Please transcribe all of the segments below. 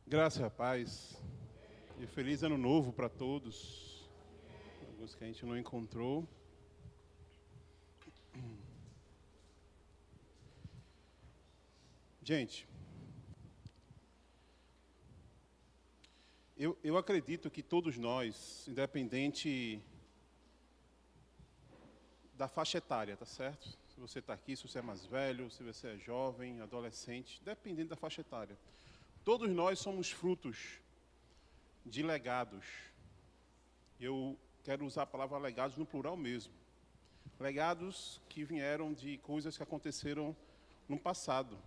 Graça e paz. E feliz ano novo para todos. Alguns que a gente não encontrou. Gente, eu acredito que todos nós, independente da faixa etária, tá certo? Se você está aqui, se você é mais velho, se você é jovem, adolescente, dependendo da faixa etária. Todos nós somos frutos de legados. Eu quero usar a palavra legados no plural mesmo. Legados que vieram de coisas que aconteceram no passado.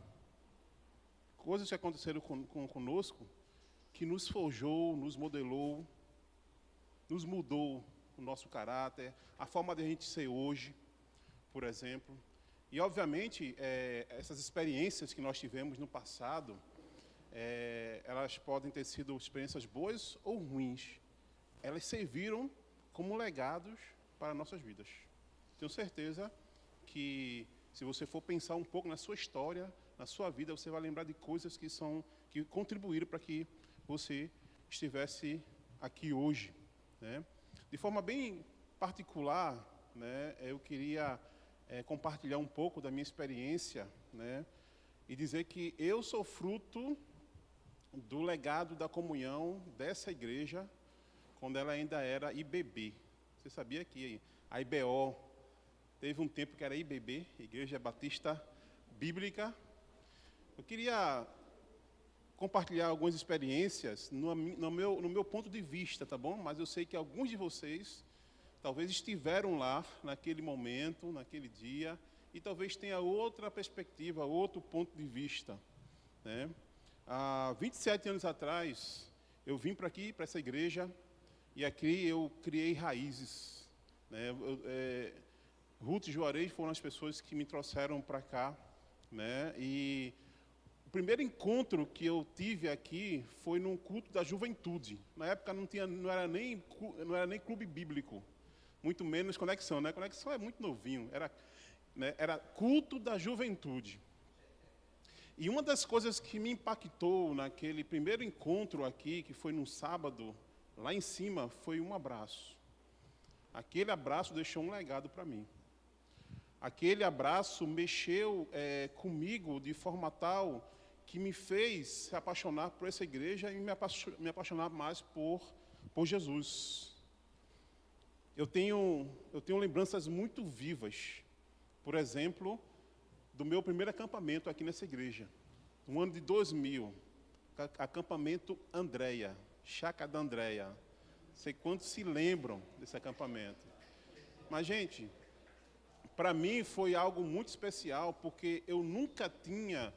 Coisas que aconteceram conosco, que nos forjou, nos modelou, nos mudou o nosso caráter, a forma de a gente ser hoje, por exemplo. E, obviamente, essas experiências que nós tivemos no passado, elas podem ter sido experiências boas ou ruins. Elas serviram como legados para nossas vidas. Tenho certeza que, se você for pensar um pouco na sua história, na sua vida, você vai lembrar de coisas que contribuíram para que você estivesse aqui hoje, né? De forma bem particular, né, eu queria compartilhar um pouco da minha experiência, né, e dizer que eu sou fruto do legado da comunhão dessa igreja, quando ela ainda era IBB. Você sabia que a IBO teve um tempo que era IBB, Igreja Batista Bíblica? Eu queria compartilhar algumas experiências no meu ponto de vista, tá bom? Mas eu sei que alguns de vocês talvez estiveram lá naquele momento, naquele dia, e talvez tenha outra perspectiva, outro ponto de vista, né? Há 27 anos atrás, eu vim para aqui, para essa igreja, e aqui eu criei raízes, né? Ruth e Juarez foram as pessoas que me trouxeram para cá, né? E o primeiro encontro que eu tive aqui foi num culto da juventude. Na época não era nem clube bíblico, muito menos Conexão, né? Conexão é muito novinho, era culto da juventude. E uma das coisas que me impactou naquele primeiro encontro aqui, que foi num sábado, lá em cima, foi um abraço. Aquele abraço deixou um legado para mim. Aquele abraço mexeu comigo de forma tal que me fez se apaixonar por essa igreja e me apaixonar mais por Jesus. Eu tenho lembranças muito vivas, por exemplo, do meu primeiro acampamento aqui nessa igreja, no ano de 2000, acampamento Andréia, Chácara da Andréia. Não sei quantos se lembram desse acampamento. Mas, gente, para mim foi algo muito especial, porque eu nunca tinha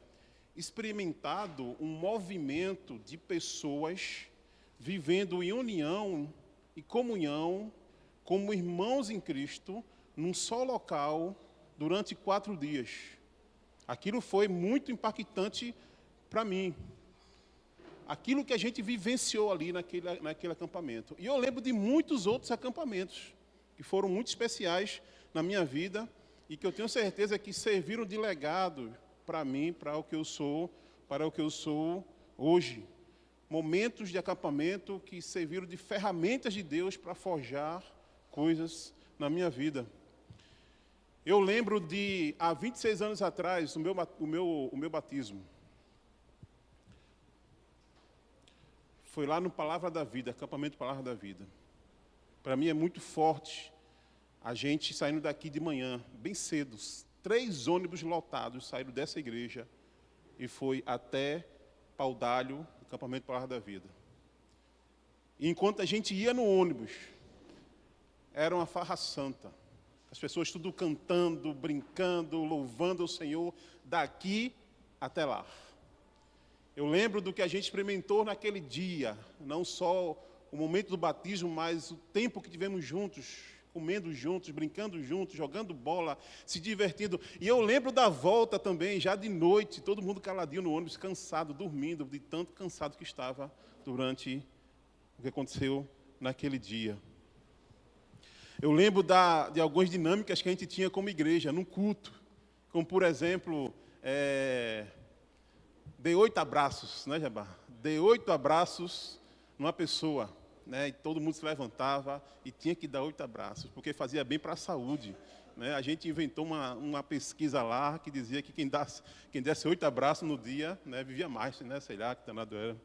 experimentado um movimento de pessoas vivendo em união e comunhão, como irmãos em Cristo, num só local, durante 4 dias. Aquilo foi muito impactante para mim. Aquilo que a gente vivenciou ali naquele acampamento. E eu lembro de muitos outros acampamentos, que foram muito especiais na minha vida, e que eu tenho certeza que serviram de legado para mim, para o que eu sou hoje. Momentos de acampamento que serviram de ferramentas de Deus para forjar coisas na minha vida. Eu lembro de, há 26 anos atrás, o meu batismo. Foi lá no Palavra da Vida, acampamento Palavra da Vida. Para mim é muito forte a gente saindo daqui de manhã, bem cedo. 3 ônibus lotados saíram dessa igreja e foi até Paudalho, acampamento Palavra da Vida. E enquanto a gente ia no ônibus, era uma farra santa. As pessoas tudo cantando, brincando, louvando o Senhor, daqui até lá. Eu lembro do que a gente experimentou naquele dia, não só o momento do batismo, mas o tempo que tivemos juntos, comendo juntos, brincando juntos, jogando bola, se divertindo. E eu lembro da volta também, já de noite, todo mundo caladinho no ônibus, cansado, dormindo, de tanto cansado que estava durante o que aconteceu naquele dia. Eu lembro de algumas dinâmicas que a gente tinha como igreja, num culto. Como, por exemplo, dê 8 abraços, né, Jabá? dei 8 abraços numa pessoa, né? E todo mundo se levantava e tinha que dar 8 abraços, porque fazia bem para a saúde, né? A gente inventou uma pesquisa lá que dizia que quem desse 8 abraços no dia, né, vivia mais, né? Sei lá, que danado era,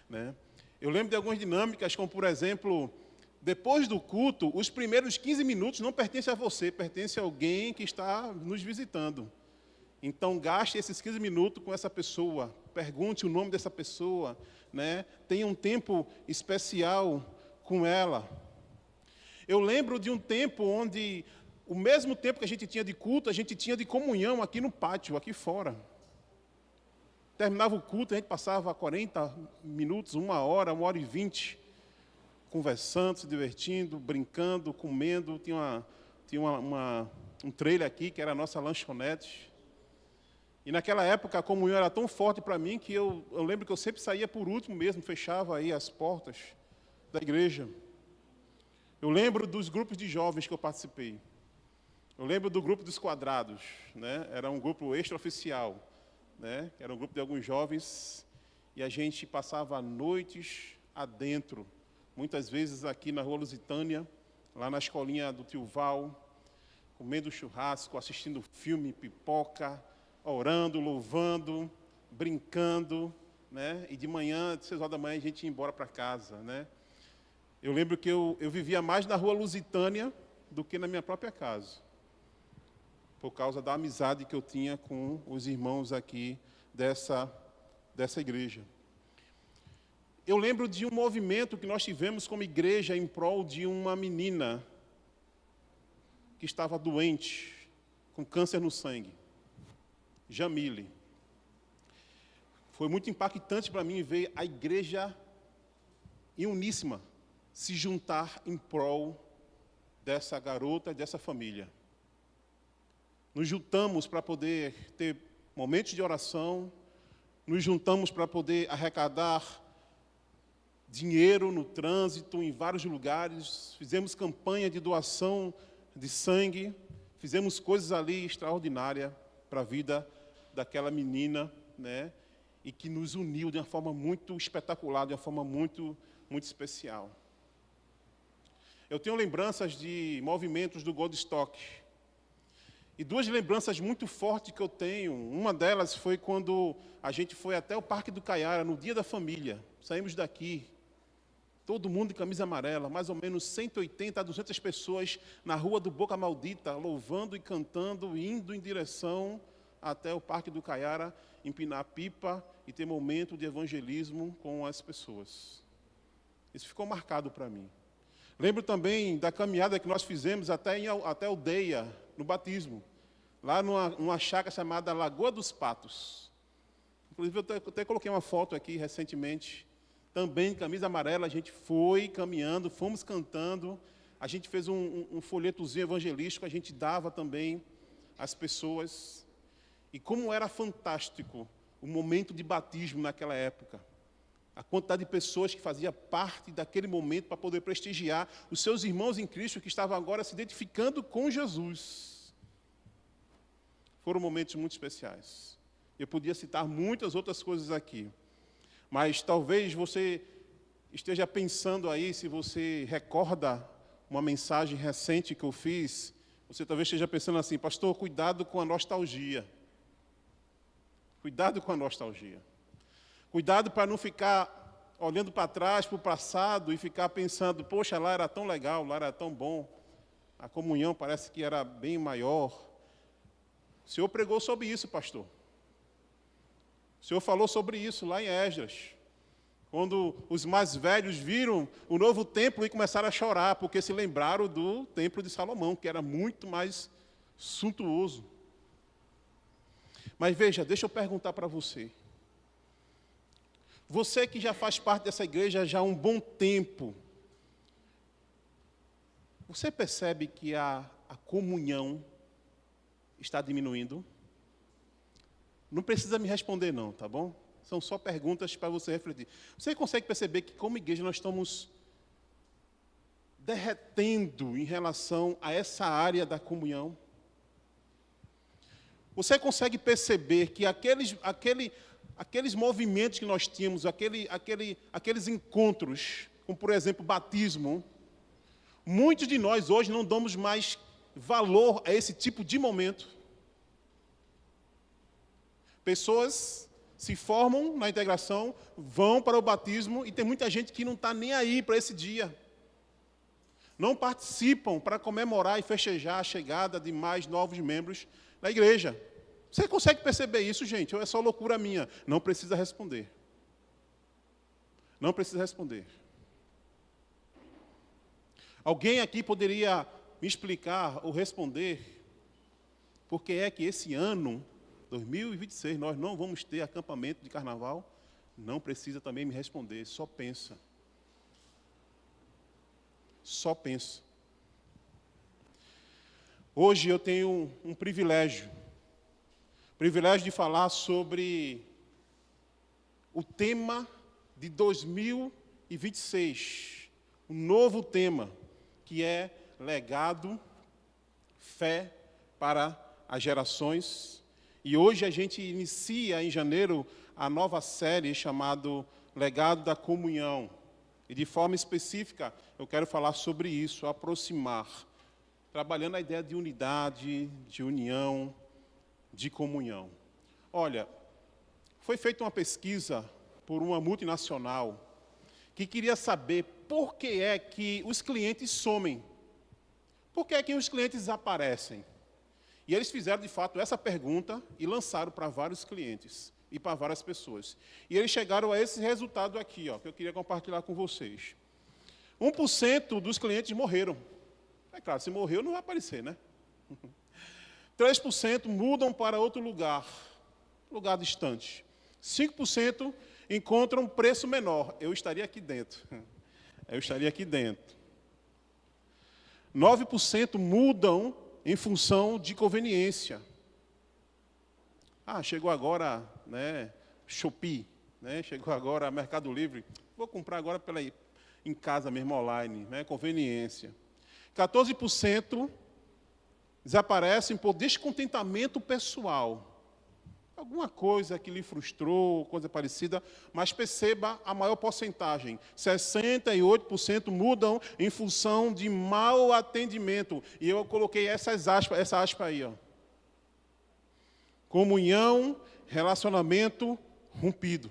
né? Eu lembro de algumas dinâmicas, como, por exemplo, depois do culto, os primeiros 15 minutos não pertencem a você, pertence a alguém que está nos visitando. Então, gaste esses 15 minutos com essa pessoa, pergunte o nome dessa pessoa, né? Tenha um tempo especial com ela. Eu lembro de um tempo onde, o mesmo tempo que a gente tinha de culto, a gente tinha de comunhão aqui no pátio, aqui fora. Terminava o culto, a gente passava 40 minutos, 1 hora e 20, conversando, se divertindo, brincando, comendo. Tinha um trailer aqui, que era a nossa lanchonete. E naquela época a comunhão era tão forte para mim que eu lembro que eu sempre saía por último mesmo, fechava aí as portas da igreja. Eu lembro dos grupos de jovens que eu participei. Eu lembro do grupo dos quadrados, né? Era um grupo extraoficial, né? Era um grupo de alguns jovens e a gente passava noites adentro, muitas vezes aqui na Rua Lusitânia, lá na escolinha do Tio Val, comendo churrasco, assistindo filme, pipoca, orando, louvando, brincando, né? E de manhã, de 6 horas da manhã, a gente ia embora para casa, né? Eu lembro que eu vivia mais na Rua Lusitânia do que na minha própria casa, por causa da amizade que eu tinha com os irmãos aqui dessa igreja. Eu lembro de um movimento que nós tivemos como igreja em prol de uma menina que estava doente, com câncer no sangue. Jamile. Foi muito impactante para mim ver a igreja em uníssima se juntar em prol dessa garota, dessa família. Nos juntamos para poder ter momentos de oração, nos juntamos para poder arrecadar dinheiro no trânsito, em vários lugares, fizemos campanha de doação de sangue, fizemos coisas ali extraordinárias para a vida daquela menina, né? E que nos uniu de uma forma muito espetacular, de uma forma muito, muito especial. Eu tenho lembranças de movimentos do Goldstock. E 2 lembranças muito fortes que eu tenho. Uma delas foi quando a gente foi até o Parque do Caiara, no Dia da Família. Saímos daqui, todo mundo de camisa amarela, mais ou menos 180 a 200 pessoas na Rua do Boca Maldita, louvando e cantando, indo em direção até o Parque do Caiara, empinar pipa e ter momento de evangelismo com as pessoas. Isso ficou marcado para mim. Lembro também da caminhada que nós fizemos até Aldeia, no batismo, lá numa chácara chamada Lagoa dos Patos. Inclusive, eu até coloquei uma foto aqui recentemente, também camisa amarela, a gente foi caminhando, fomos cantando, a gente fez um folhetozinho evangelístico, a gente dava também às pessoas. E como era fantástico o momento de batismo naquela época. A quantidade de pessoas que fazia parte daquele momento para poder prestigiar os seus irmãos em Cristo que estavam agora se identificando com Jesus. Foram momentos muito especiais. Eu podia citar muitas outras coisas aqui. Mas talvez você esteja pensando aí, se você recorda uma mensagem recente que eu fiz, você talvez esteja pensando assim, pastor, cuidado com a nostalgia. Cuidado com a nostalgia. Cuidado para não ficar olhando para trás, para o passado, e ficar pensando, poxa, lá era tão legal, lá era tão bom. A comunhão parece que era bem maior. O Senhor pregou sobre isso, pastor. O Senhor falou sobre isso lá em Esdras. Quando os mais velhos viram o novo templo e começaram a chorar, porque se lembraram do templo de Salomão, que era muito mais suntuoso. Mas veja, deixa eu perguntar para você. Você que já faz parte dessa igreja já há um bom tempo, você percebe que a comunhão está diminuindo? Não precisa me responder não, tá bom? São só perguntas para você refletir. Você consegue perceber que como igreja nós estamos derretendo em relação a essa área da comunhão? Você consegue perceber que aquele aqueles movimentos que nós tínhamos, aqueles encontros, como por exemplo, batismo, muitos de nós hoje não damos mais valor a esse tipo de momento. Pessoas se formam na integração, vão para o batismo, e tem muita gente que não está nem aí para esse dia. Não participam para comemorar e festejar a chegada de mais novos membros na igreja. Você consegue perceber isso, gente? Ou é só loucura minha? Não precisa responder. Não precisa responder. Alguém aqui poderia me explicar ou responder por que é que esse ano, 2026, nós não vamos ter acampamento de carnaval? Não precisa também me responder, só pensa. Só pensa. Hoje eu tenho um privilégio de falar sobre o tema de 2026, um novo tema, que é legado, fé para as gerações. E hoje a gente inicia em janeiro a nova série chamada Legado da Comunhão. E de forma específica, eu quero falar sobre isso, aproximar, trabalhando a ideia de unidade, de união, de comunhão. Olha, foi feita uma pesquisa por uma multinacional que queria saber por que é que os clientes somem. Por que é que os clientes desaparecem? E eles fizeram, de fato, essa pergunta e lançaram para vários clientes e para várias pessoas. E eles chegaram a esse resultado aqui, ó, que eu queria compartilhar com vocês. 1% dos clientes morreram. É claro, se morreu não vai aparecer, né? 3% mudam para outro lugar distante. 5% encontram preço menor. Eu estaria aqui dentro. 9% mudam em função de conveniência. Chegou agora, né, Shopee, né, chegou agora Mercado Livre. Vou comprar agora em casa mesmo, online, né, conveniência. 14% desaparecem por descontentamento pessoal. Alguma coisa que lhe frustrou, coisa parecida, mas perceba a maior porcentagem. 68% mudam em função de mau atendimento. E eu coloquei essa aspa aí, ó. Comunhão, relacionamento rompido.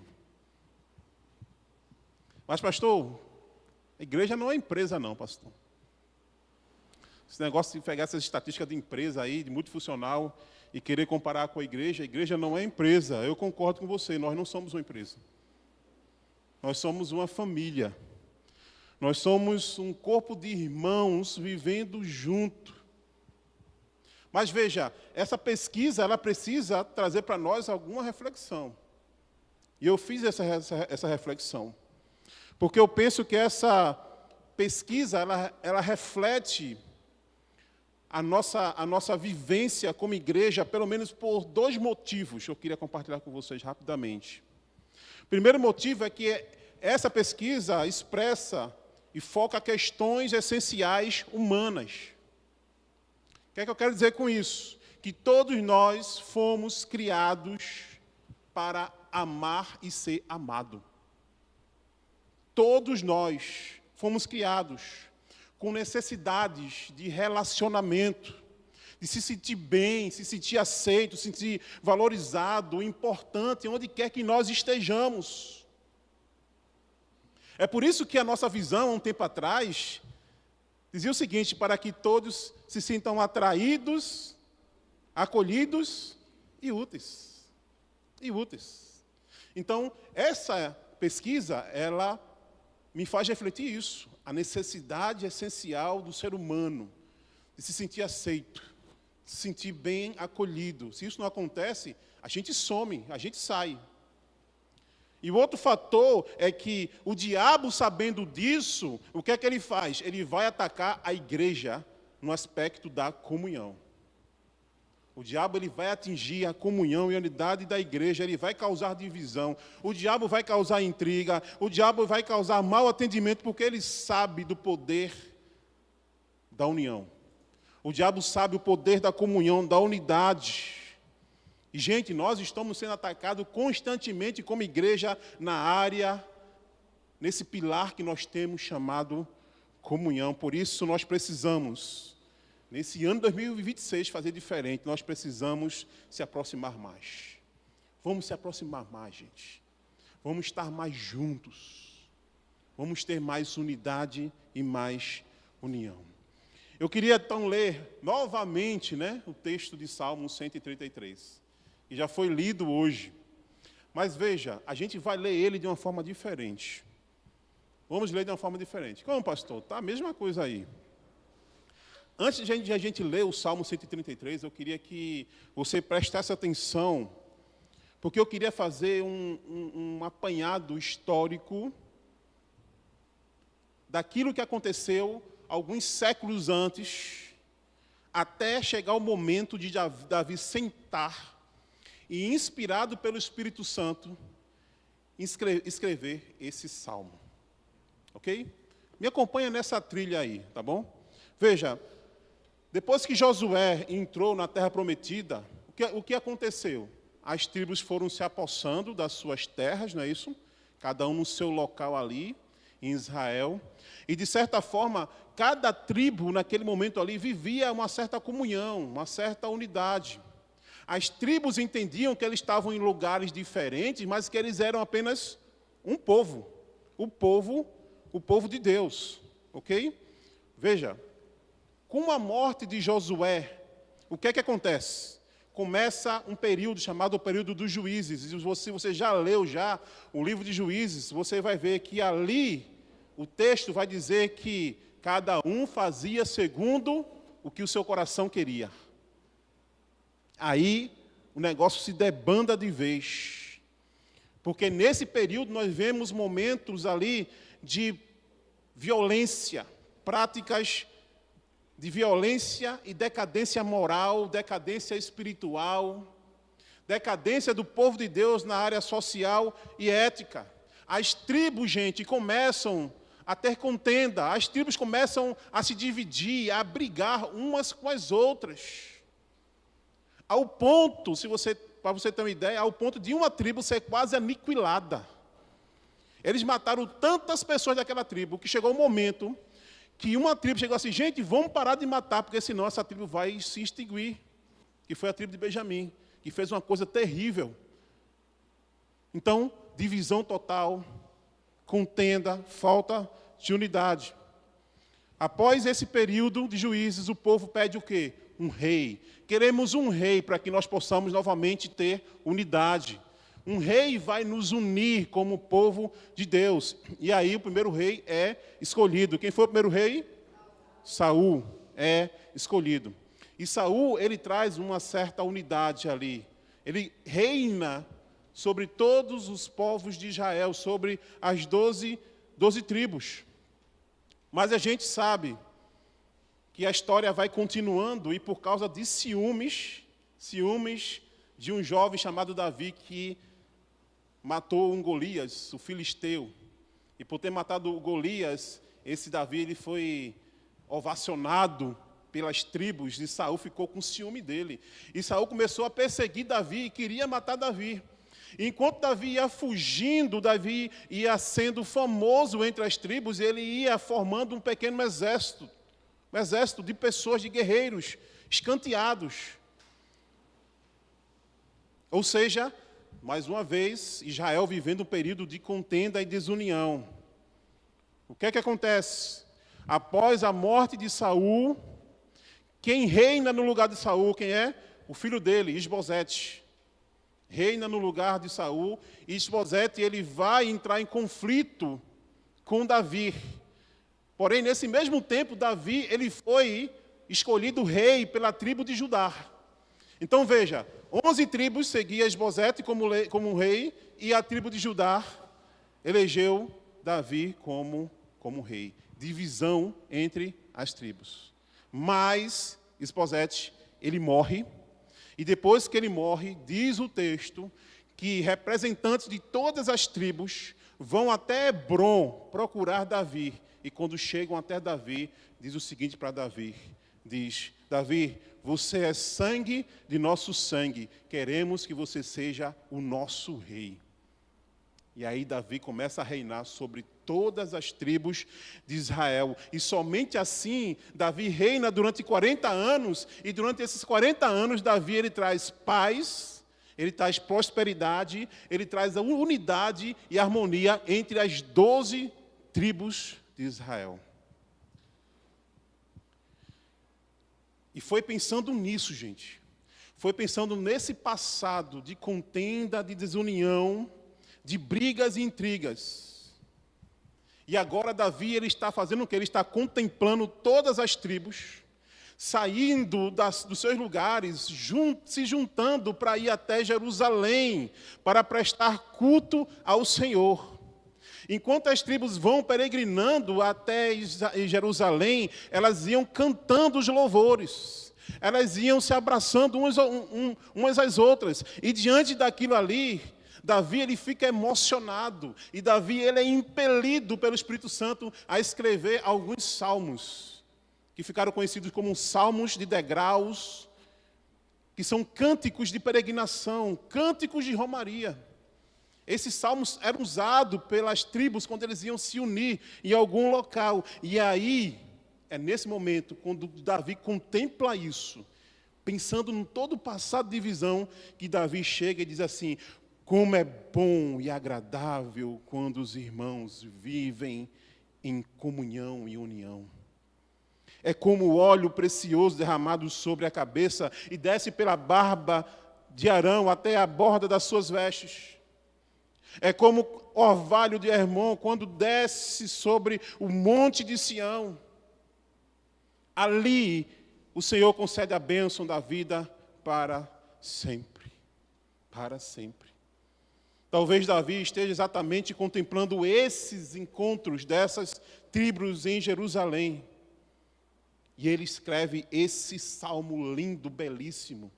Mas, pastor, a igreja não é empresa não, pastor. Esse negócio de pegar essas estatísticas de empresa aí, de multifuncional, e querer comparar com a igreja não é empresa. Eu concordo com você, nós não somos uma empresa. Nós somos uma família. Nós somos um corpo de irmãos vivendo junto. Mas veja, essa pesquisa, ela precisa trazer para nós alguma reflexão. E eu fiz essa reflexão. Porque eu penso que essa pesquisa, ela reflete a nossa vivência como igreja, pelo menos por 2 motivos, eu queria compartilhar com vocês rapidamente. O primeiro motivo é que essa pesquisa expressa e foca questões essenciais humanas. O que é que eu quero dizer com isso? Que todos nós fomos criados para amar e ser amado. Todos nós fomos criados com necessidades de relacionamento, de se sentir bem, se sentir aceito, se sentir valorizado, importante, onde quer que nós estejamos. É por isso que a nossa visão, há um tempo atrás, dizia o seguinte: para que todos se sintam atraídos, acolhidos e úteis. Então, essa pesquisa, ela me faz refletir isso, a necessidade essencial do ser humano, de se sentir aceito, de se sentir bem acolhido. Se isso não acontece, a gente some, a gente sai. E o outro fator é que o diabo, sabendo disso, o que é que ele faz? Ele vai atacar a igreja no aspecto da comunhão. O diabo, ele vai atingir a comunhão e a unidade da igreja, ele vai causar divisão, o diabo vai causar intriga, o diabo vai causar mau atendimento, porque ele sabe do poder da união. O diabo sabe o poder da comunhão, da unidade. E, gente, nós estamos sendo atacados constantemente como igreja na área, nesse pilar que nós temos chamado comunhão. Por isso nós precisamos, nesse ano 2026, fazer diferente. Nós precisamos se aproximar mais. Vamos se aproximar mais, gente. Vamos estar mais juntos. Vamos ter mais unidade e mais união. Eu queria então ler novamente, o texto de Salmo 133. Que já foi lido hoje. Mas veja, a gente vai ler ele de uma forma diferente. Vamos ler de uma forma diferente. Como, pastor? Tá a mesma coisa aí. Antes de a gente ler o Salmo 133, eu queria que você prestasse atenção, porque eu queria fazer um apanhado histórico daquilo que aconteceu alguns séculos antes, até chegar o momento de Davi sentar e, inspirado pelo Espírito Santo, escrever esse salmo. Ok? Me acompanha nessa trilha aí, tá bom? Veja, depois que Josué entrou na Terra Prometida, o que aconteceu? As tribos foram se apossando das suas terras, não é isso? Cada um no seu local ali, em Israel. E, de certa forma, cada tribo, naquele momento ali, vivia uma certa comunhão, uma certa unidade. As tribos entendiam que eles estavam em lugares diferentes, mas que eles eram apenas um povo. O povo de Deus. Ok? Veja, com a morte de Josué, o que é que acontece? Começa um período chamado o período dos juízes. E se você já leu o livro de Juízes, você vai ver que ali o texto vai dizer que cada um fazia segundo o que o seu coração queria. Aí o negócio se debanda de vez. Porque nesse período nós vemos momentos ali de violência, práticas de violência e decadência moral, decadência espiritual, decadência do povo de Deus na área social e ética. As tribos, gente, começam a ter contenda, as tribos começam a se dividir, a brigar umas com as outras. Ao ponto, para você ter uma ideia, ao ponto de uma tribo ser quase aniquilada. Eles mataram tantas pessoas daquela tribo, que chegou um momento que uma tribo chegou assim, gente, vamos parar de matar, porque senão essa tribo vai se extinguir. Que foi a tribo de Benjamim, que fez uma coisa terrível. Então, divisão total, contenda, falta de unidade. Após esse período de juízes, o povo pede o quê? Um rei. Queremos um rei para que nós possamos novamente ter unidade. Um rei vai nos unir como povo de Deus. E aí o primeiro rei é escolhido. Quem foi o primeiro rei? Saul é escolhido. E Saul, ele traz uma certa unidade ali. Ele reina sobre todos os povos de Israel, sobre as 12 tribos. Mas a gente sabe que a história vai continuando e por causa de ciúmes de um jovem chamado Davi que matou um Golias, o filisteu. E por ter matado o Golias, esse Davi ele foi ovacionado pelas tribos e Saul ficou com ciúme dele. E Saul começou a perseguir Davi e queria matar Davi. Enquanto Davi ia fugindo, Davi ia sendo famoso entre as tribos, ele ia formando um pequeno exército de pessoas, de guerreiros, escanteados. Ou seja, mais uma vez, Israel vivendo um período de contenda e desunião. O que é que acontece? Após a morte de Saul, quem reina no lugar de Saul, quem é? O filho dele, Isbosete. Reina no lugar de Saul, e Isbosete ele vai entrar em conflito com Davi. Porém, nesse mesmo tempo, Davi ele foi escolhido rei pela tribo de Judá. Então veja, 11 tribos seguiam Isbosete como rei, e a tribo de Judá elegeu Davi como rei. Divisão entre as tribos. Mas Isbosete, ele morre. E depois que ele morre, diz o texto que representantes de todas as tribos vão até Hebrom procurar Davi. E quando chegam até Davi, diz o seguinte para Davi: diz: Davi, você é sangue de nosso sangue, queremos que você seja o nosso rei. E aí Davi começa a reinar sobre todas as tribos de Israel. E somente assim Davi reina durante 40 anos. E durante esses 40 anos Davi ele traz paz, ele traz prosperidade, ele traz a unidade e harmonia entre as 12 tribos de Israel. E foi pensando nisso, gente. Foi pensando nesse passado de contenda, de desunião, de brigas e intrigas. E agora Davi ele está fazendo o quê? Ele está contemplando todas as tribos, saindo dos seus lugares, se juntando para ir até Jerusalém, para prestar culto ao Senhor. Enquanto as tribos vão peregrinando até Jerusalém, elas iam cantando os louvores. Elas iam se abraçando umas às outras. E diante daquilo ali, Davi ele fica emocionado. E Davi ele é impelido pelo Espírito Santo a escrever alguns salmos, que ficaram conhecidos como salmos de degraus, que são cânticos de peregrinação, cânticos de romaria. Esses salmos eram usados pelas tribos quando eles iam se unir em algum local. E aí, é nesse momento, quando Davi contempla isso, pensando em todo o passado de divisão, que Davi chega e diz assim: como é bom e agradável quando os irmãos vivem em comunhão e união. É como o óleo precioso derramado sobre a cabeça e desce pela barba de Arão até a borda das suas vestes. É como o orvalho de Hermon quando desce sobre o monte de Sião. Ali o Senhor concede a bênção da vida para sempre. Para sempre. Talvez Davi esteja exatamente contemplando esses encontros dessas tribos em Jerusalém. E ele escreve esse salmo lindo, belíssimo.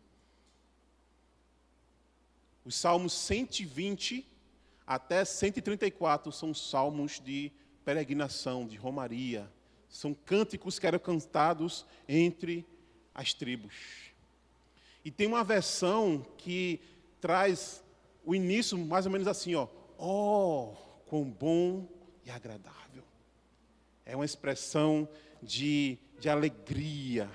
Os salmos 120 até 134 são salmos de peregrinação, de romaria. São cânticos que eram cantados entre as tribos. E tem uma versão que traz o início mais ou menos assim, ó. Oh, quão bom e agradável. É uma expressão de alegria.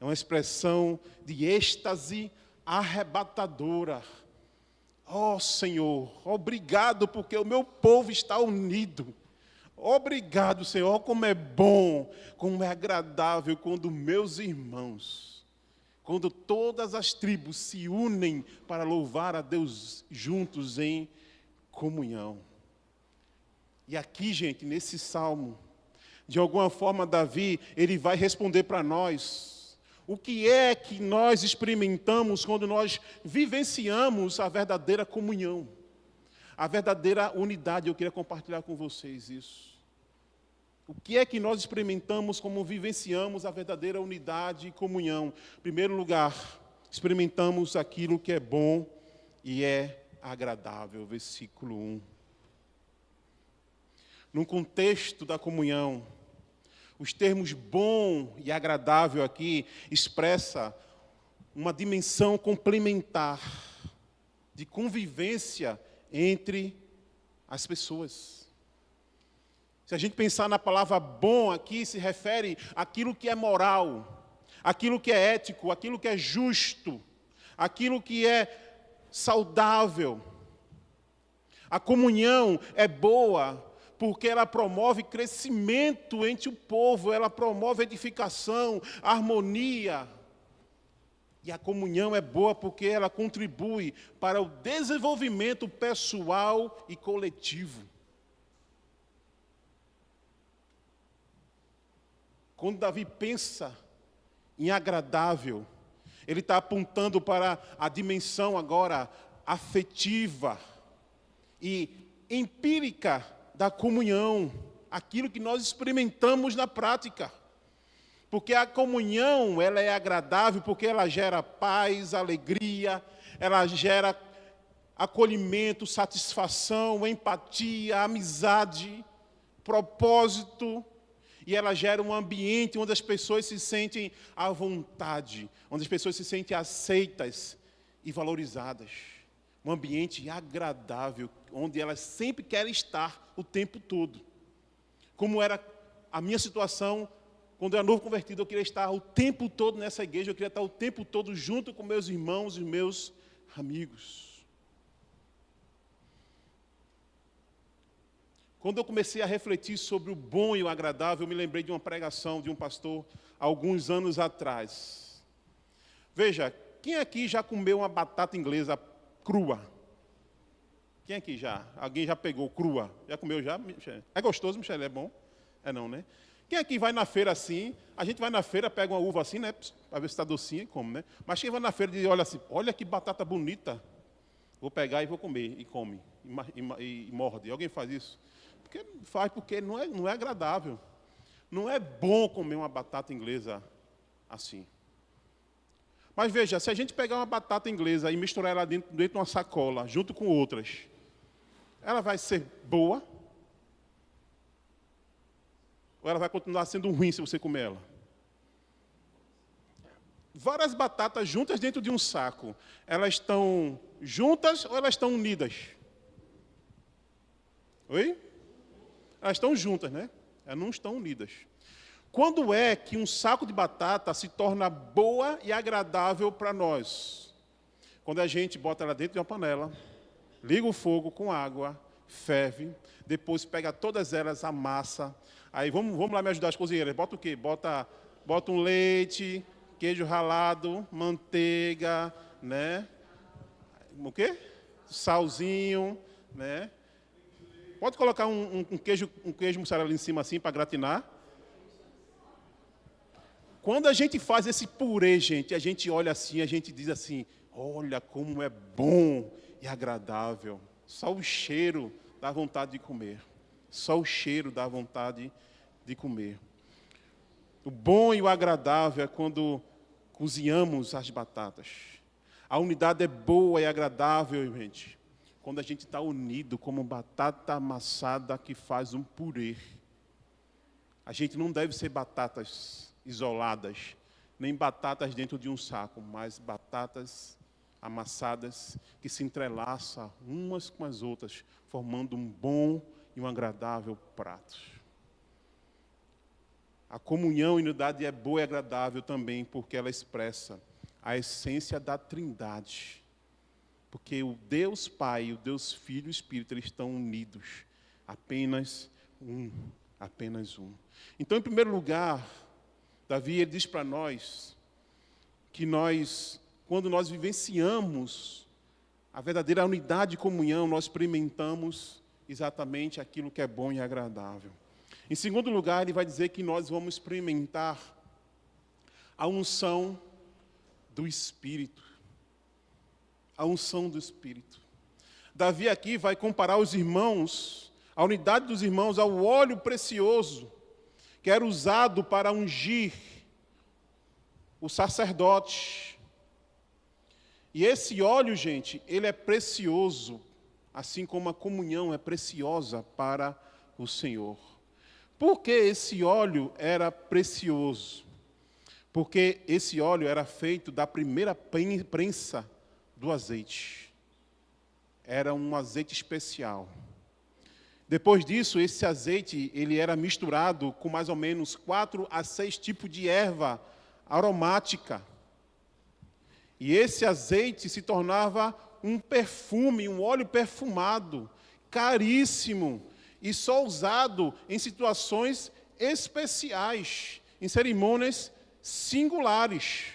É uma expressão de êxtase arrebatadora. Oh, Senhor, obrigado porque o meu povo está unido. Obrigado, Senhor, como é bom, como é agradável quando meus irmãos, quando todas as tribos se unem para louvar a Deus juntos em comunhão. E aqui, gente, nesse salmo, de alguma forma, Davi, ele vai responder para nós o que é que nós experimentamos quando nós vivenciamos a verdadeira comunhão, a verdadeira unidade. Eu queria compartilhar com vocês isso. O que é que nós experimentamos como vivenciamos a verdadeira unidade e comunhão? Em primeiro lugar, experimentamos aquilo que é bom e é agradável. Versículo 1. No contexto da comunhão, os termos bom e agradável aqui expressa uma dimensão complementar de convivência entre as pessoas. Se a gente pensar na palavra bom aqui, se refere àquilo que é moral, àquilo que é ético, àquilo que é justo, àquilo que é saudável. A comunhão é boa porque ela promove crescimento entre o povo, ela promove edificação, harmonia. E a comunhão é boa porque ela contribui para o desenvolvimento pessoal e coletivo. Quando Davi pensa em agradável, ele está apontando para a dimensão agora afetiva e empírica da comunhão, aquilo que nós experimentamos na prática. Porque a comunhão, ela é agradável, porque ela gera paz, alegria, ela gera acolhimento, satisfação, empatia, amizade, propósito. E ela gera um ambiente onde as pessoas se sentem à vontade, onde as pessoas se sentem aceitas e valorizadas. Um ambiente agradável, onde elas sempre querem estar o tempo todo. Como era a minha situação, quando eu era novo convertido, eu queria estar o tempo todo nessa igreja, eu queria estar o tempo todo junto com meus irmãos e meus amigos. Quando eu comecei a refletir sobre o bom e o agradável, eu me lembrei de uma pregação de um pastor há alguns anos atrás. Veja, quem aqui já comeu uma batata inglesa crua? Quem aqui já? Alguém já pegou crua? Já comeu já? É gostoso, Michele? É bom? É não, né? Quem aqui vai na feira assim? A gente vai na feira, pega uma uva assim, né? Para ver se está docinha e come, né? Mas quem vai na feira e diz, olha assim, olha que batata bonita. Vou pegar e vou comer. E come. E morde. Alguém faz isso? Porque não é agradável. Não é bom comer uma batata inglesa assim. Mas veja, se a gente pegar uma batata inglesa e misturar ela dentro de uma sacola, junto com outras, ela vai ser boa? Ou ela vai continuar sendo ruim se você comer ela? Várias batatas juntas dentro de um saco, elas estão juntas ou elas estão unidas? Oi? Elas estão juntas, né? Elas não estão unidas. Quando é que um saco de batata se torna boa e agradável para nós? Quando a gente bota ela dentro de uma panela, liga o fogo com água, ferve, depois pega todas elas, amassa. Aí vamos lá me ajudar as cozinheiras. Bota o quê? Bota um leite, queijo ralado, manteiga, né? O quê? Salzinho, né? Pode colocar um queijo mussarela em cima assim para gratinar. Quando a gente faz esse purê, gente, a gente olha assim, a gente diz assim, olha como é bom e agradável. Só o cheiro dá vontade de comer. Só o cheiro dá vontade de comer. O bom e o agradável é quando cozinhamos as batatas. A unidade é boa e agradável, gente, quando a gente está unido como batata amassada que faz um purê. A gente não deve ser batatas isoladas, nem batatas dentro de um saco, mas batatas amassadas que se entrelaçam umas com as outras, formando um bom e um agradável prato. A comunhão e unidade é boa e agradável também, porque ela expressa a essência da Trindade. Porque o Deus Pai, o Deus Filho e o Espírito, eles estão unidos. Apenas um. Apenas um. Então, em primeiro lugar, Davi ele diz para nós que quando nós vivenciamos a verdadeira unidade e comunhão, nós experimentamos exatamente aquilo que é bom e agradável. Em segundo lugar, ele vai dizer que nós vamos experimentar a unção do Espírito. A unção do Espírito. Davi aqui vai comparar os irmãos, a unidade dos irmãos ao óleo precioso, que era usado para ungir o sacerdote. E esse óleo, gente, ele é precioso, assim como a comunhão é preciosa para o Senhor. Por que esse óleo era precioso? Porque esse óleo era feito da primeira prensa do azeite. Era um azeite especial. Depois disso, esse azeite ele era misturado com mais ou menos 4 a 6 tipos de erva aromática. E esse azeite se tornava um perfume, um óleo perfumado, caríssimo, e só usado em situações especiais, em cerimônias singulares.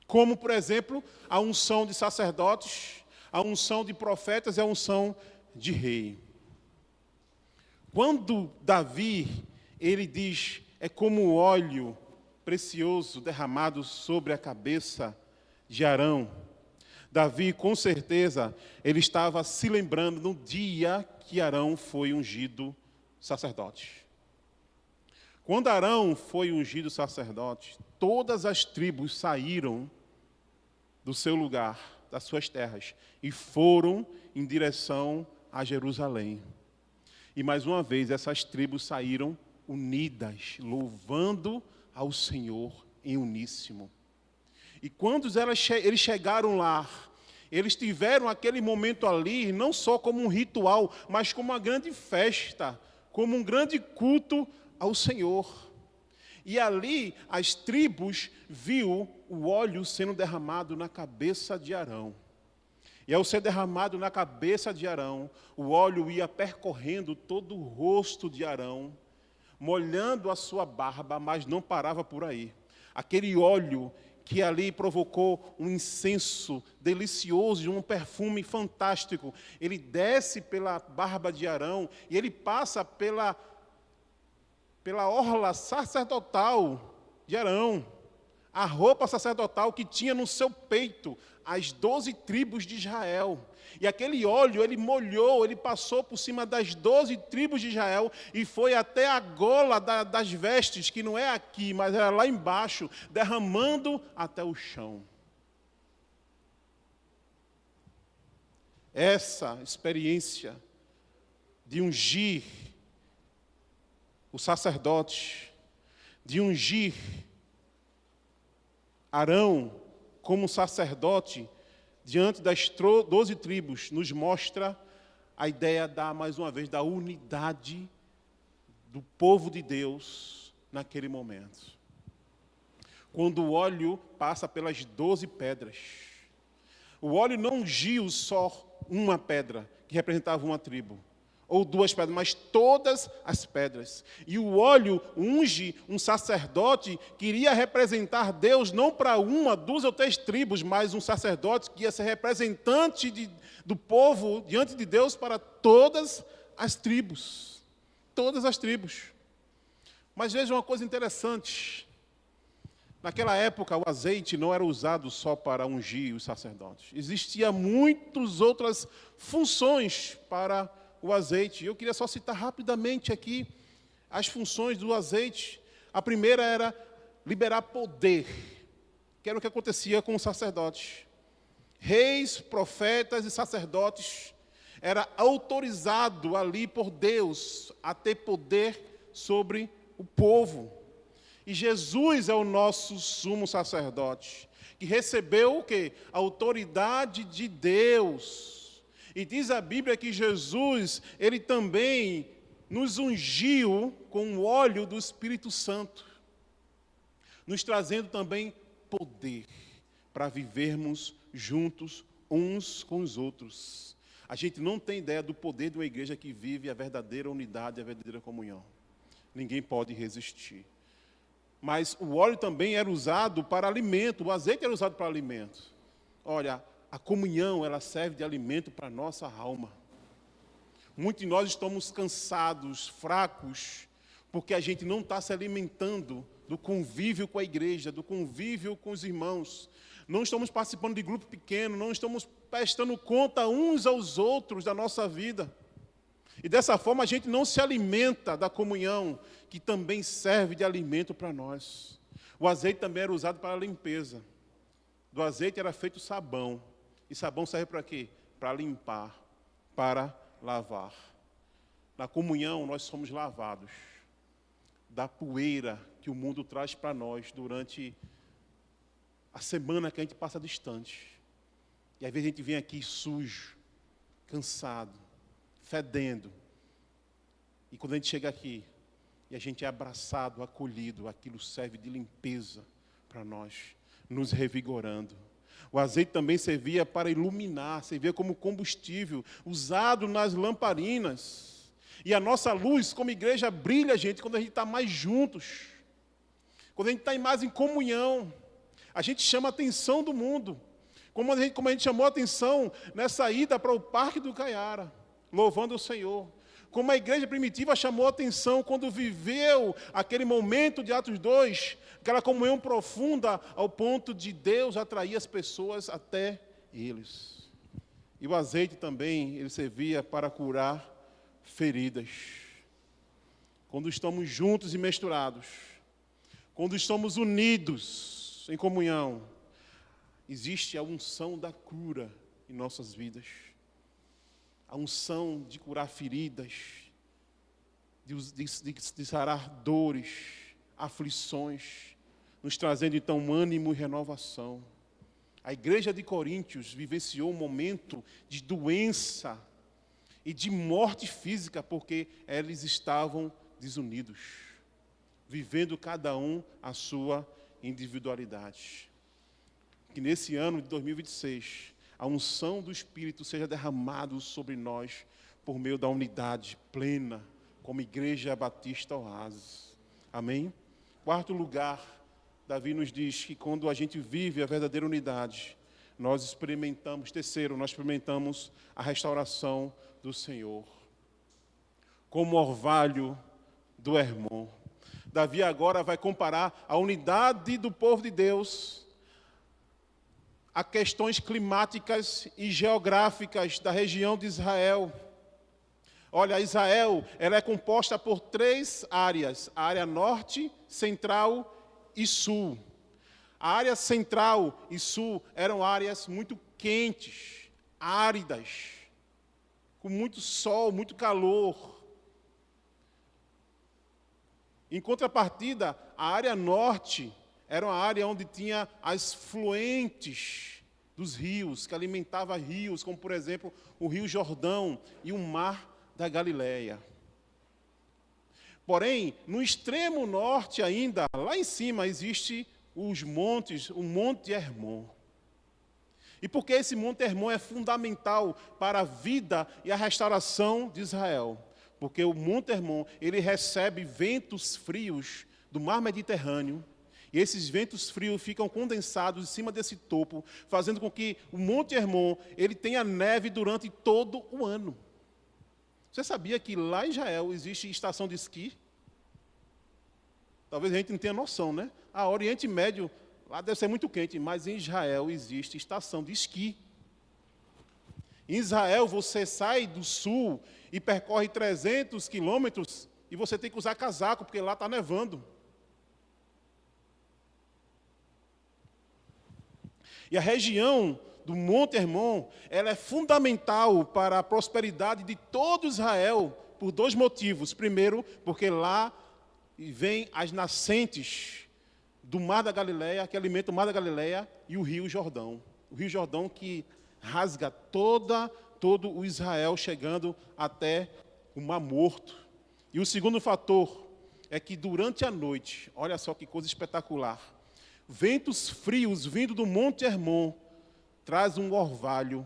Como, por exemplo, a unção de sacerdotes, a unção de profetas e a unção de rei. Quando Davi, ele diz, é como óleo precioso derramado sobre a cabeça de Arão. Davi, com certeza, ele estava se lembrando no dia que Arão foi ungido sacerdote. Quando Arão foi ungido sacerdote, todas as tribos saíram do seu lugar, das suas terras, e foram em direção a Jerusalém. E mais uma vez, essas tribos saíram unidas, louvando ao Senhor em uníssimo. E quando eles chegaram lá, eles tiveram aquele momento ali, não só como um ritual, mas como uma grande festa, como um grande culto ao Senhor. E ali as tribos viu o óleo sendo derramado na cabeça de Arão. E ao ser derramado na cabeça de Arão, o óleo ia percorrendo todo o rosto de Arão, molhando a sua barba, mas não parava por aí. Aquele óleo que ali provocou um incenso delicioso, um perfume fantástico. Ele desce pela barba de Arão e ele passa pela orla sacerdotal de Arão. A roupa sacerdotal que tinha no seu peito as 12 tribos de Israel. E aquele óleo, ele molhou, ele passou por cima das 12 tribos de Israel e foi até a gola das vestes, que não é aqui, mas era lá embaixo, derramando até o chão. Essa experiência de ungir o sacerdote, de ungir Arão como sacerdote, diante das 12 tribos, nos mostra a ideia mais uma vez, da unidade do povo de Deus naquele momento. Quando o óleo passa pelas 12 pedras, o óleo não ungiu só uma pedra, que representava uma tribo, ou 2 pedras, mas todas as pedras. E o óleo unge um sacerdote que iria representar Deus não para 1, 2 ou 3 tribos, mas um sacerdote que ia ser representante do povo diante de Deus para todas as tribos. Todas as tribos. Mas veja uma coisa interessante. Naquela época, o azeite não era usado só para ungir os sacerdotes. Existiam muitas outras funções para o azeite. Eu queria só citar rapidamente aqui as funções do azeite. A primeira era liberar poder, que era o que acontecia com os sacerdotes. Reis, profetas e sacerdotes era autorizado ali por Deus a ter poder sobre o povo. E Jesus é o nosso sumo sacerdote, que recebeu o quê? A autoridade de Deus. E diz a Bíblia que Jesus, ele também nos ungiu com o óleo do Espírito Santo, nos trazendo também poder para vivermos juntos uns com os outros. A gente não tem ideia do poder de uma igreja que vive a verdadeira unidade, a verdadeira comunhão. Ninguém pode resistir. Mas o óleo também era usado para alimento, o azeite era usado para alimento. Olha, a comunhão, ela serve de alimento para a nossa alma. Muitos de nós estamos cansados, fracos, porque a gente não está se alimentando do convívio com a igreja, do convívio com os irmãos. Não estamos participando de grupo pequeno, não estamos prestando conta uns aos outros da nossa vida. E dessa forma a gente não se alimenta da comunhão, que também serve de alimento para nós. O azeite também era usado para a limpeza. Do azeite era feito sabão. E sabão serve para quê? Para limpar, para lavar. Na comunhão nós somos lavados da poeira que o mundo traz para nós durante a semana que a gente passa distante. E às vezes a gente vem aqui sujo, cansado, fedendo. E quando a gente chega aqui e a gente é abraçado, acolhido, aquilo serve de limpeza para nós, nos revigorando. O azeite também servia para iluminar, servia como combustível, usado nas lamparinas. E a nossa luz, como igreja, brilha, gente, quando a gente está mais juntos. Quando a gente está mais em comunhão. A gente chama a atenção do mundo. Como a gente chamou a atenção nessa ida para o Parque do Caiara, louvando o Senhor. Como a igreja primitiva chamou a atenção quando viveu aquele momento de Atos 2, aquela comunhão profunda ao ponto de Deus atrair as pessoas até eles. E o azeite também, ele servia para curar feridas. Quando estamos juntos e misturados, quando estamos unidos em comunhão, existe a unção da cura em nossas vidas. A unção de curar feridas, de sarar dores, aflições, nos trazendo então ânimo e renovação. A igreja de Coríntios vivenciou um momento de doença e de morte física, porque eles estavam desunidos, vivendo cada um a sua individualidade. Que nesse ano de 2026, a unção do Espírito seja derramada sobre nós por meio da unidade plena, como Igreja Batista Oásis. Amém? Quarto lugar, Davi nos diz que quando a gente vive a verdadeira unidade, nós experimentamos, terceiro, nós experimentamos a restauração do Senhor. Como orvalho do Hermon. Davi agora vai comparar a unidade do povo de Deus a questões climáticas e geográficas da região de Israel. Olha, Israel, ela é composta por 3 áreas: a área norte, central e sul. A área central e sul eram áreas muito quentes, áridas, com muito sol, muito calor. Em contrapartida, a área norte era uma área onde tinha as fluentes dos rios, que alimentava rios, como por exemplo o Rio Jordão e o Mar da Galileia. Porém, no extremo norte ainda, lá em cima, existe os montes, o Monte Hermon. E por que esse Monte Hermon é fundamental para a vida e a restauração de Israel? Porque o Monte Hermon, ele recebe ventos frios do mar Mediterrâneo, e esses ventos frios ficam condensados em cima desse topo, fazendo com que o Monte Hermon, ele tenha neve durante todo o ano. Você sabia que lá em Israel existe estação de esqui? Talvez a gente não tenha noção, né? A Oriente Médio, lá deve ser muito quente, mas em Israel existe estação de esqui. Em Israel, você sai do sul e percorre 300 quilômetros e você tem que usar casaco, porque lá está nevando. E a região do Monte Hermon, ela é fundamental para a prosperidade de todo Israel, por 2 motivos. Primeiro, porque lá vêm as nascentes do Mar da Galileia, que alimenta o Mar da Galileia e o Rio Jordão. O Rio Jordão que rasga todo o Israel, chegando até o Mar Morto. E o segundo fator é que durante a noite, olha só que coisa espetacular, ventos frios vindo do Monte Hermon traz um orvalho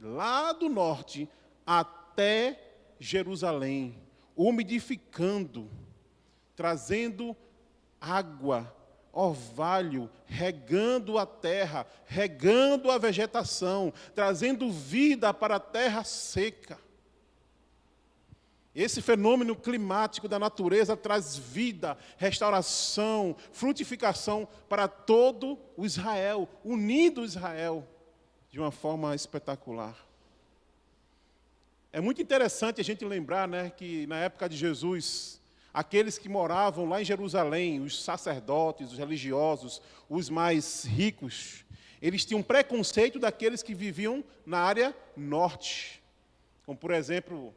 lá do norte até Jerusalém, umidificando, trazendo água, orvalho, regando a terra, regando a vegetação, trazendo vida para a terra seca. Esse fenômeno climático da natureza traz vida, restauração, frutificação para todo o Israel, unindo Israel de uma forma espetacular. É muito interessante a gente lembrar, né, que na época de Jesus, aqueles que moravam lá em Jerusalém, os sacerdotes, os religiosos, os mais ricos, eles tinham preconceito daqueles que viviam na área norte. Como, por exemplo,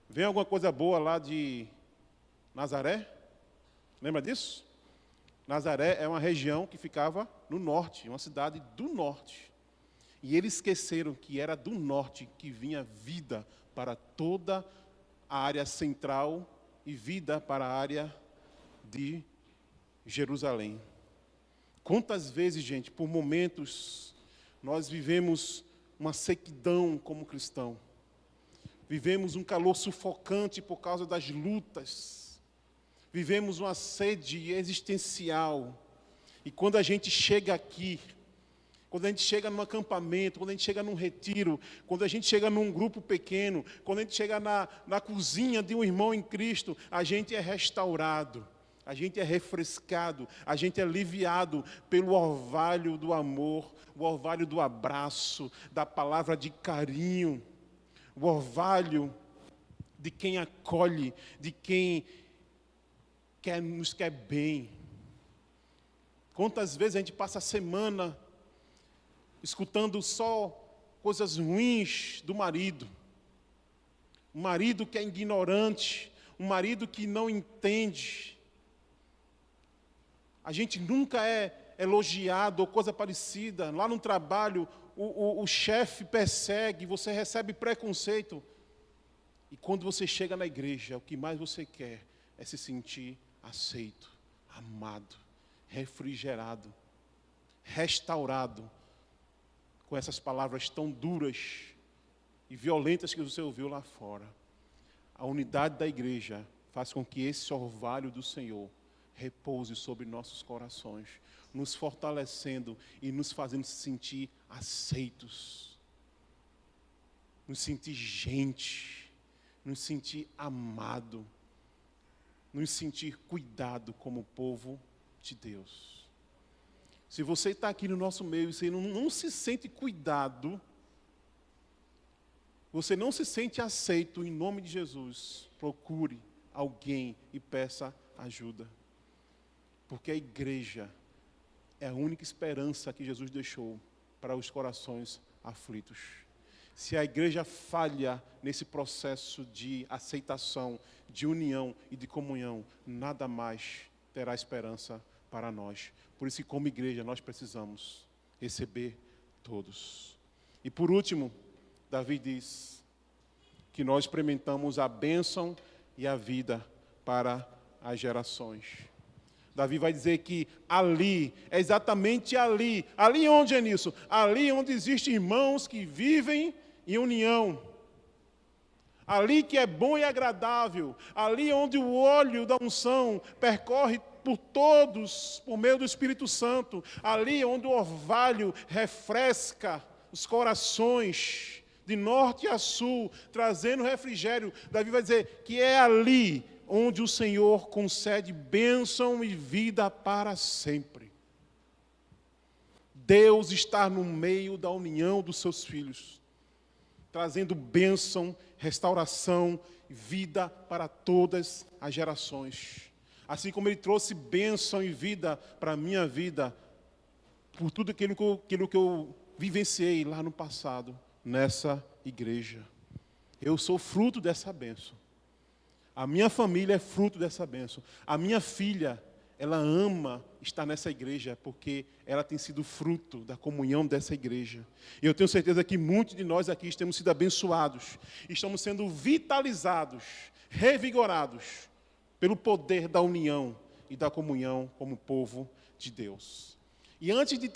vem alguma coisa boa lá de Nazaré? Lembra disso? Nazaré é uma região que ficava no norte, uma cidade do norte. E eles esqueceram que era do norte que vinha vida para toda a área central e vida para a área de Jerusalém. Quantas vezes, gente, por momentos, nós vivemos uma sequidão como cristão. Vivemos um calor sufocante por causa das lutas. Vivemos uma sede existencial. E quando a gente chega aqui, quando a gente chega num acampamento, quando a gente chega num retiro, quando a gente chega num grupo pequeno, quando a gente chega na cozinha de um irmão em Cristo, a gente é restaurado, a gente é refrescado, a gente é aliviado pelo orvalho do amor, o orvalho do abraço, da palavra de carinho, o orvalho de quem acolhe, de quem nos quer bem. Quantas vezes a gente passa a semana escutando só coisas ruins do marido. Um marido que é ignorante, um marido que não entende. A gente nunca é elogiado ou coisa parecida. Lá no trabalho, o chefe persegue, você recebe preconceito. E quando você chega na igreja, o que mais você quer é se sentir aceito, amado, refrigerado, restaurado, com essas palavras tão duras e violentas que você ouviu lá fora. A unidade da igreja faz com que esse orvalho do Senhor repouse sobre nossos corações, nos fortalecendo e nos fazendo se sentir aceitos, nos sentir gente, nos sentir amado, nos sentir cuidado como povo de Deus. Se você está aqui no nosso meio e você não se sente cuidado, você não se sente aceito, em nome de Jesus, procure alguém e peça ajuda. Porque a igreja é a única esperança que Jesus deixou para os corações aflitos. Se a igreja falha nesse processo de aceitação, de união e de comunhão, nada mais terá esperança para nós. Por isso que, como igreja, nós precisamos receber todos. E por último, Davi diz que nós experimentamos a bênção e a vida para as gerações. Davi vai dizer que ali, é exatamente ali. Ali onde é nisso? Ali onde existem irmãos que vivem em união. Ali que é bom e agradável. Ali onde o óleo da unção percorre por todos, por meio do Espírito Santo. Ali onde o orvalho refresca os corações, de norte a sul, trazendo refrigério. Davi vai dizer que é ali onde o Senhor concede bênção e vida para sempre. Deus está no meio da união dos seus filhos, trazendo bênção, restauração, vida para todas as gerações. Assim como Ele trouxe bênção e vida para a minha vida, por tudo aquilo que eu vivenciei lá no passado, nessa igreja. Eu sou fruto dessa bênção. A minha família é fruto dessa bênção. A minha filha, ela ama estar nessa igreja porque ela tem sido fruto da comunhão dessa igreja. E eu tenho certeza que muitos de nós aqui temos sido abençoados. Estamos sendo vitalizados, revigorados pelo poder da união e da comunhão como povo de Deus. E antes de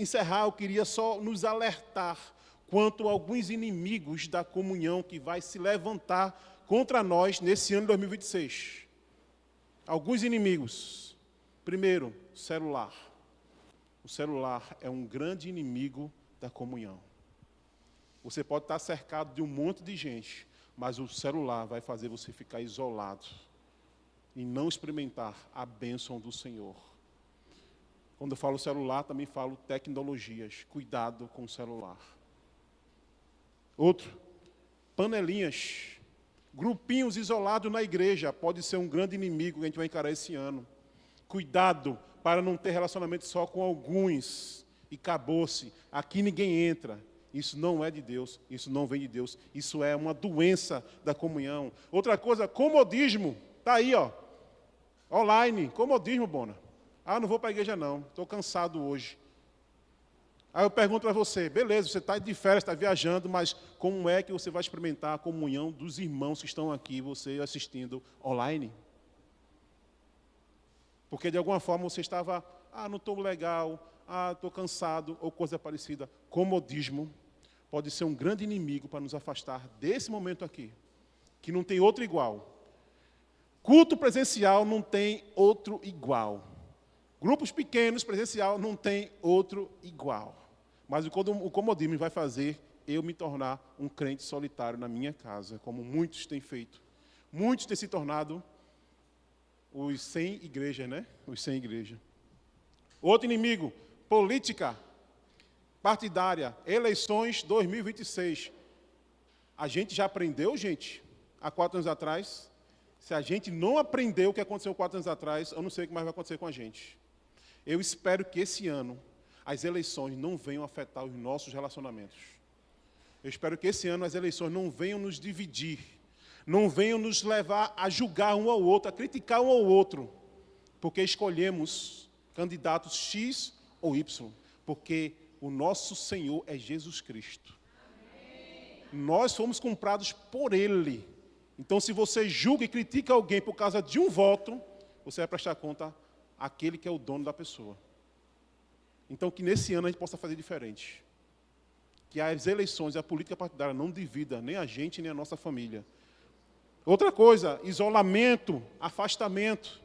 encerrar, eu queria só nos alertar quanto a alguns inimigos da comunhão que vai se levantar contra nós nesse ano de 2026. Alguns inimigos. Primeiro, celular. O celular é um grande inimigo da comunhão. Você pode estar cercado de um monte de gente, mas o celular vai fazer você ficar isolado e não experimentar a bênção do Senhor. Quando eu falo celular, também falo tecnologias. Cuidado com o celular. Outro, panelinhas. Grupinhos isolados na igreja pode ser um grande inimigo que a gente vai encarar esse ano. Cuidado para não ter relacionamento só com alguns. E acabou-se. Aqui ninguém entra. Isso não é de Deus. Isso não vem de Deus. Isso é uma doença da comunhão. Outra coisa, comodismo. Está aí, ó. Online. Comodismo, Bona. Ah, não vou para a igreja não. Estou cansado hoje. Aí eu pergunto para você, beleza, você está de férias, está viajando, mas como é que você vai experimentar a comunhão dos irmãos que estão aqui, você assistindo online? Porque de alguma forma você estava, não estou legal, estou cansado, ou coisa parecida. Comodismo pode ser um grande inimigo para nos afastar desse momento aqui, que não tem outro igual. Culto presencial não tem outro igual. Grupos pequenos, presencial, não tem outro igual. Mas o comodismo vai fazer eu me tornar um crente solitário na minha casa, como muitos têm feito. Muitos têm se tornado os sem igreja, né? Os sem igreja. Outro inimigo, política partidária, eleições 2026. A gente já aprendeu, gente, há 4 anos atrás. Se a gente não aprendeu o que aconteceu 4 anos atrás, eu não sei o que mais vai acontecer com a gente. Eu espero que esse ano as eleições não venham afetar os nossos relacionamentos. Eu espero que esse ano as eleições não venham nos dividir, Não venham nos levar a julgar um ao outro, a criticar um ao outro, porque escolhemos candidatos X ou Y, porque o nosso Senhor é Jesus Cristo. Nós fomos comprados por Ele. Então, se você julga e critica alguém por causa de um voto, você vai prestar conta àquele que é o dono da pessoa. Então, que nesse ano a gente possa fazer diferente. Que as eleições e a política partidária não divida nem a gente, nem a nossa família. Outra coisa, isolamento, afastamento.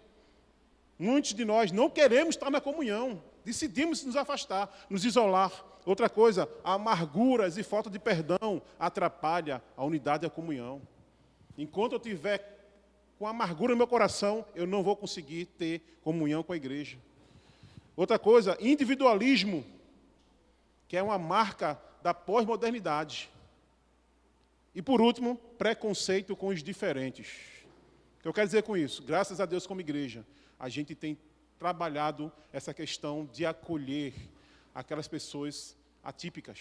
Muitos de nós não queremos estar na comunhão. Decidimos nos afastar, nos isolar. Outra coisa, amarguras e falta de perdão atrapalha a unidade e a comunhão. Enquanto eu tiver com amargura no meu coração, eu não vou conseguir ter comunhão com a igreja. Outra coisa, individualismo, que é uma marca da pós-modernidade. E por último, preconceito com os diferentes. O que eu quero dizer com isso? Graças a Deus, como igreja, a gente tem trabalhado essa questão de acolher aquelas pessoas atípicas.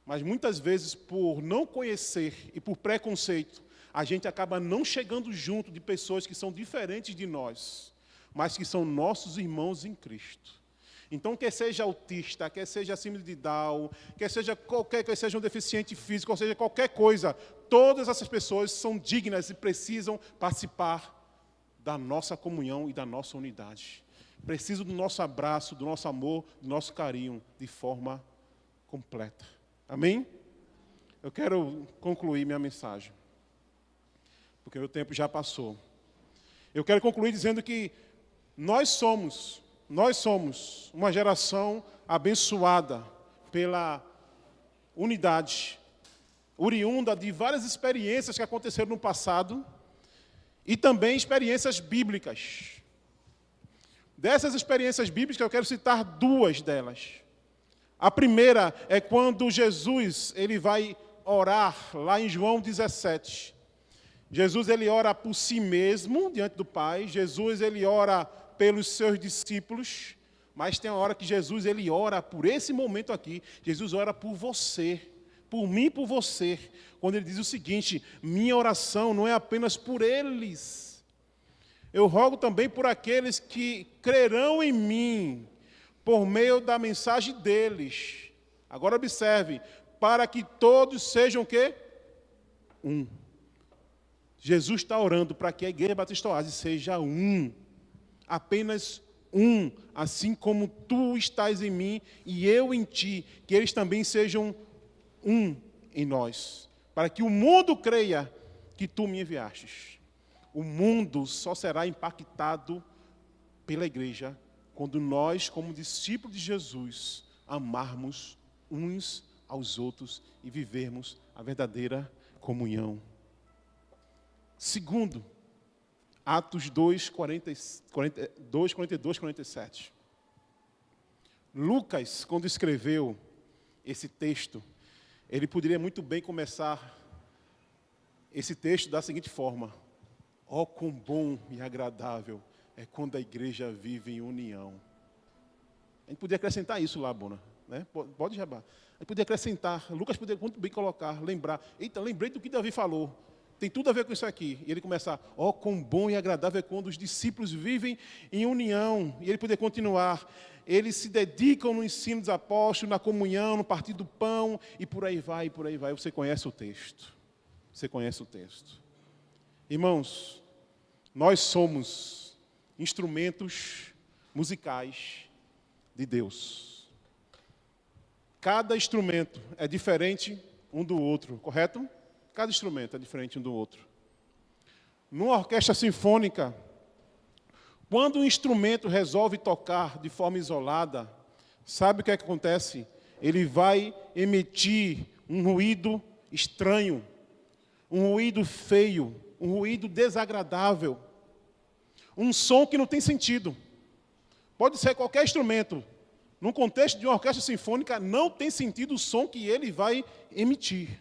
Mas muitas vezes, por não conhecer e por preconceito, a gente acaba não chegando junto de pessoas que são diferentes de nós, mas que são nossos irmãos em Cristo. Então, quer seja autista, quer seja síndrome de Down, quer seja um deficiente físico, ou seja, qualquer coisa, todas essas pessoas são dignas e precisam participar da nossa comunhão e da nossa unidade. Precisam do nosso abraço, do nosso amor, do nosso carinho, de forma completa. Amém? Eu quero concluir minha mensagem, porque o tempo já passou. Eu quero concluir dizendo que nós somos uma geração abençoada pela unidade, oriunda de várias experiências que aconteceram no passado e também experiências bíblicas. Dessas experiências bíblicas, eu quero citar duas delas. A primeira é quando Jesus ele vai orar lá em João 17. Jesus ele ora por si mesmo diante do Pai. Jesus ele ora pelos seus discípulos, mas tem uma hora que Jesus ele ora por esse momento aqui. Jesus ora por você, por mim e por você, quando ele diz o seguinte: minha oração não é apenas por eles, eu rogo também por aqueles que crerão em mim, por meio da mensagem deles. Agora observe, para que todos sejam o quê? Um. Jesus está orando para que a Igreja Batista Oásis seja um. Apenas um, assim como tu estás em mim e eu em ti, que eles também sejam um em nós, para que o mundo creia que tu me enviastes. O mundo só será impactado pela igreja quando nós, como discípulos de Jesus, amarmos uns aos outros e vivermos a verdadeira comunhão. Segundo, Atos 2, 42, 47. Lucas, quando escreveu esse texto, ele poderia muito bem começar esse texto da seguinte forma: ó, quão bom e agradável é quando a igreja vive em união. A gente poderia acrescentar isso lá, Bona, né? Pode jabar. A gente poderia acrescentar, Lucas poderia muito bem colocar, lembrar. Eita, lembrei do que Davi falou. Tem tudo a ver com isso aqui. E ele começar, ó, quão bom e agradável é quando os discípulos vivem em união. E ele poder continuar. Eles se dedicam no ensino dos apóstolos, na comunhão, no partir do pão, e por aí vai, e por aí vai. Você conhece o texto. Você conhece o texto. Irmãos, nós somos instrumentos musicais de Deus. Cada instrumento é diferente um do outro, correto? Cada instrumento é diferente um do outro. Numa orquestra sinfônica, quando um instrumento resolve tocar de forma isolada, sabe o que é que acontece? Ele vai emitir um ruído estranho, um ruído feio, um ruído desagradável, um som que não tem sentido. Pode ser qualquer instrumento. No contexto de uma orquestra sinfônica, não tem sentido o som que ele vai emitir.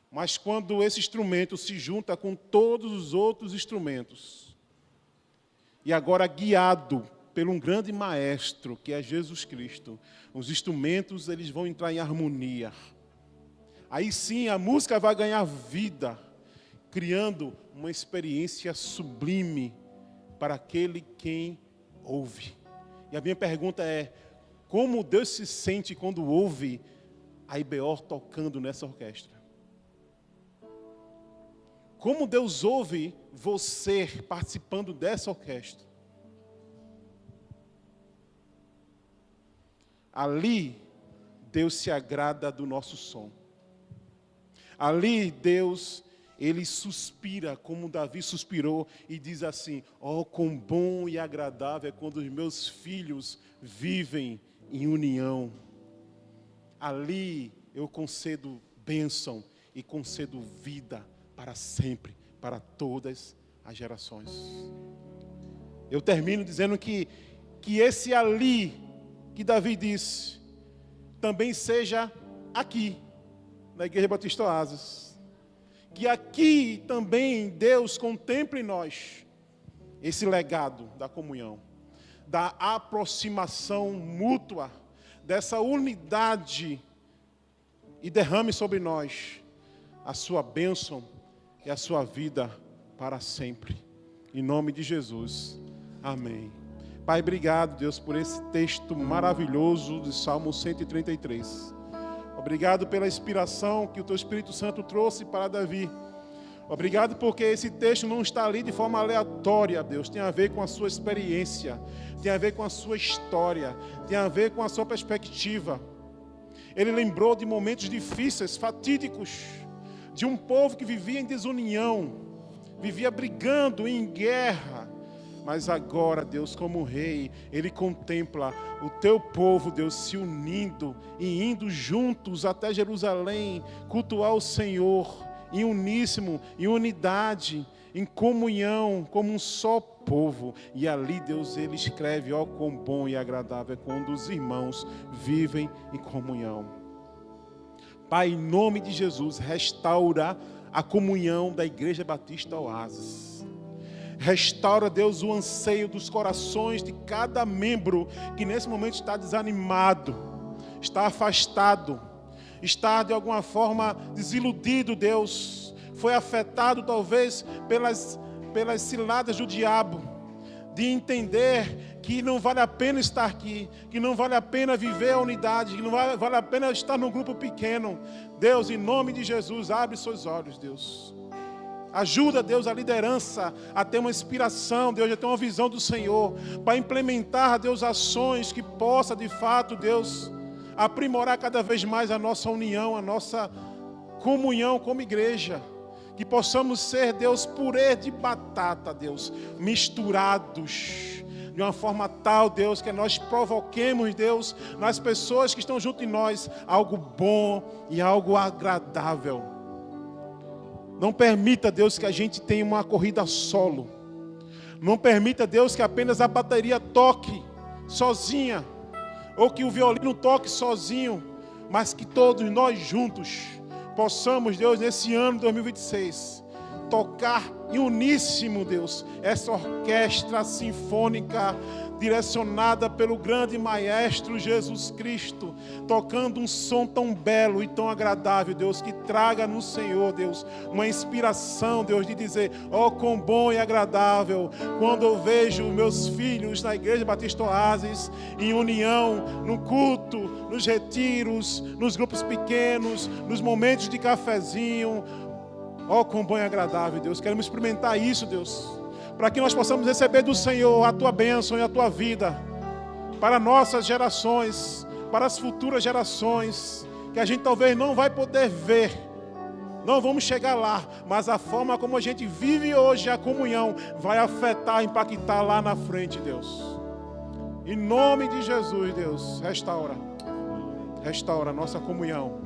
Mas quando esse instrumento se junta com todos os outros instrumentos, e agora guiado por um grande maestro, que é Jesus Cristo, os instrumentos eles vão entrar em harmonia. Aí sim a música vai ganhar vida, criando uma experiência sublime para aquele quem ouve. E a minha pergunta é, como Deus se sente quando ouve a IBO tocando nessa orquestra? Como Deus ouve você participando dessa orquestra? Ali, Deus se agrada do nosso som. Ali, Deus, Ele suspira, como Davi suspirou, e diz assim: ó, quão bom e agradável é quando os meus filhos vivem em união. Ali, eu concedo bênção e concedo vida para sempre, para todas as gerações. Eu termino dizendo que esse ali, que Davi disse, também seja aqui, na Igreja Batista Oásis. Que aqui também Deus contemple em nós esse legado da comunhão, da aproximação mútua, dessa unidade, e derrame sobre nós a sua bênção e a sua vida para sempre. Em nome de Jesus. Amém. Pai, obrigado, Deus, por esse texto maravilhoso de Salmo 133. Obrigado pela inspiração que o Teu Espírito Santo trouxe para Davi. Obrigado porque esse texto não está ali de forma aleatória, Deus. Tem a ver com a sua experiência, tem a ver com a sua história, tem a ver com a sua perspectiva. Ele lembrou de momentos difíceis, fatídicos, de um povo que vivia em desunião, vivia brigando em guerra. Mas agora, Deus, como rei, Ele contempla o Teu povo, Deus, se unindo e indo juntos até Jerusalém, cultuar o Senhor, em uníssimo, em unidade, em comunhão, como um só povo. E ali, Deus, Ele escreve: ó, quão bom e agradável é quando os irmãos vivem em comunhão. Pai, em nome de Jesus, restaura a comunhão da Igreja Batista Oásis. Restaura, Deus, o anseio dos corações de cada membro que nesse momento está desanimado, está afastado, está de alguma forma desiludido, Deus. Foi afetado talvez pelas ciladas do diabo, de entender que não vale a pena estar aqui, que não vale a pena viver a unidade, que não vale a pena estar num grupo pequeno. Deus, em nome de Jesus, abre seus olhos, Deus. Ajuda, Deus, a liderança a ter uma inspiração, Deus, a ter uma visão do Senhor, para implementar, Deus, ações que possa, de fato, Deus, aprimorar cada vez mais a nossa união, a nossa comunhão como igreja. Que possamos ser, Deus, purê de batata, Deus, misturados de uma forma tal, Deus, que nós provoquemos, Deus, nas pessoas que estão junto de nós, algo bom e algo agradável. Não permita, Deus, que a gente tenha uma corrida solo. Não permita, Deus, que apenas a bateria toque sozinha, ou que o violino toque sozinho, mas que todos nós juntos possamos, Deus, nesse ano de 2026, tocar em uníssimo, Deus, essa orquestra sinfônica direcionada pelo grande maestro Jesus Cristo, tocando um som tão belo e tão agradável, Deus, que traga no Senhor, Deus, uma inspiração, Deus, de dizer: ó, quão bom e agradável, quando eu vejo meus filhos na Igreja Batista Oásis, em união, no culto, nos retiros, nos grupos pequenos, nos momentos de cafezinho. Ó, quão bom e agradável, Deus. Queremos experimentar isso, Deus, para que nós possamos receber do Senhor a Tua bênção e a Tua vida, para nossas gerações, para as futuras gerações, que a gente talvez não vai poder ver, não vamos chegar lá, mas a forma como a gente vive hoje a comunhão vai afetar, impactar lá na frente, Deus. Em nome de Jesus, Deus, restaura a nossa comunhão,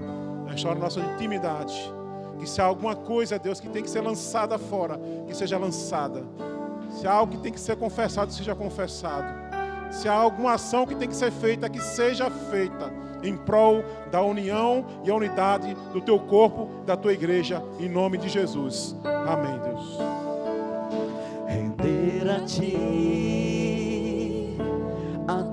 restaura a nossa intimidade. Que se há alguma coisa, Deus, que tem que ser lançada fora, que seja lançada. Se há algo que tem que ser confessado, seja confessado. Se há alguma ação que tem que ser feita, que seja feita em prol da união e a unidade do Teu corpo, da Tua igreja, em nome de Jesus. Amém, Deus. Render a Ti a